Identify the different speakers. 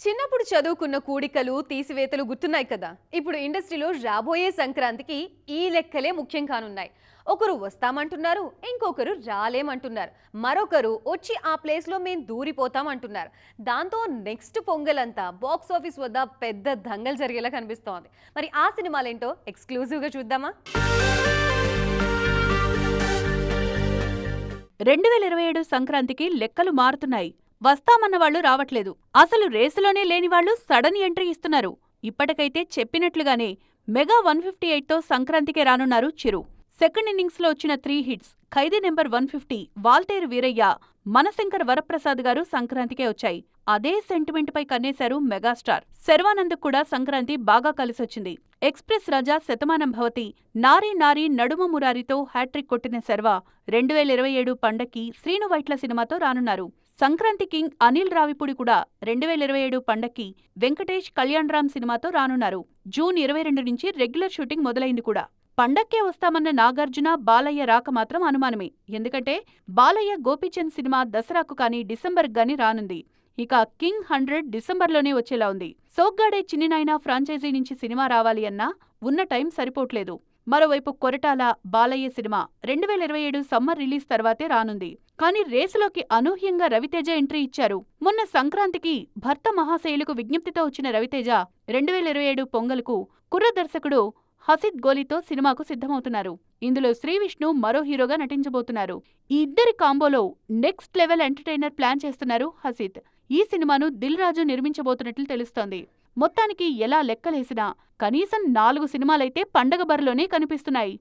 Speaker 1: చిన్నప్పుడు చదువుకున్న కూడికలు తీసివేతలు గుర్తున్నాయి కదా. ఇప్పుడు ఇండస్ట్రీలో రాబోయే సంక్రాంతికి ఈ లెక్కలే ముఖ్యం కానున్నాయి. ఒకరు వస్తామంటున్నారు, ఇంకొకరు రాలేమంటున్నారు, మరొకరు వచ్చి ఆ ప్లేస్లో మేము దూరిపోతామంటున్నారు. దాంతో నెక్స్ట్ పొంగలంతా బాక్స్ ఆఫీస్ వద్ద పెద్ద దంగల్ జరిగేలా కనిపిస్తోంది. మరి ఆ సినిమాలేంటో ఎక్స్క్లూజివ్గా చూద్దామా?
Speaker 2: 2027 సంక్రాంతికి లెక్కలు మారుతున్నాయి. వస్తామన్న వాళ్ళు రావట్లేదు. అసలు రేసులోనే లేనివాళ్లు సడన్ ఎంట్రీ ఇస్తున్నారు. ఇప్పటికైతే చెప్పినట్లుగానే మెగా 158తో సంక్రాంతికే రానున్నారు చిరు. సెకండ్ ఇన్నింగ్స్లో వచ్చిన 3 హిట్స్ ఖైదీ నెంబర్ 150, వాల్తేరు వీరయ్య, మనశంకర్ వరప్రసాద్ గారు సంక్రాంతికే వచ్చాయి. అదే సెంటిమెంట్ పై కన్నేశారు మెగాస్టార్. శర్వానంద్ కూడా సంక్రాంతి బాగా కలిసొచ్చింది. ఎక్స్ప్రెస్ రాజా, శతమానం భవతి, నారీ నారీ, నడుమ మురారితో హ్యాట్రిక్ కొట్టిన శర్వా 2027 పండక్కి శ్రీను వైట్ల సినిమాతో రానున్నారు. సంక్రాంతి కింగ్ అనిల్ రావిపూడి కూడా 2027 పండక్కి వెంకటేష్ కళ్యాణరామ్ సినిమాతో రానున్నారు. జూన్ 22 నుంచి రెగ్యులర్ షూటింగ్ మొదలైంది కూడా. పండక్కే వస్తామన్న నాగార్జున, బాలయ్య రాక మాత్రం అనుమానమే. ఎందుకంటే బాలయ్య గోపీచంద్ సినిమా దసరాకు కానీ డిసెంబర్కు గానీ రానుంది. ఇక కింగ్ 100 డిసెంబర్లోనే వచ్చేలా ఉంది. సోగ్గాడే చిన్నినాయన ఫ్రాంచైజీ నుంచి సినిమా రావాలి అన్నా ఉన్న టైం సరిపోట్లేదు. మరోవైపు Koratala, Balayya cinema 2027 summer release తర్వాతే రానుంది. కానీ రేసులోకి అనూహ్యంగా రవితేజ ఎంట్రీ ఇచ్చారు. మొన్న సంక్రాంతికి భర్త మహాశయులకు విజ్ఞప్తితో వచ్చిన రవితేజ 2027 పొంగల్కు కుర్ర దర్శకుడు హసిద్ గోలీతో సినిమాకు సిద్ధమవుతున్నారు. ఇందులో శ్రీవిష్ణు మరో హీరోగా నటించబోతున్నారు. ఈ ఇద్దరి కాంబోలో నెక్స్ట్ లెవెల్ ఎంటర్టైనర్ ప్లాన్ చేస్తున్నారు హసిద్. ఈ సినిమాను దిల్ రాజు నిర్మించబోతున్నట్లు తెలుస్తోంది. మొత్తానికి ఎలా లెక్కలేసినా కనీసం 4 సినిమాలైతే పండగ బరిలోనే కనిపిస్తున్నాయి.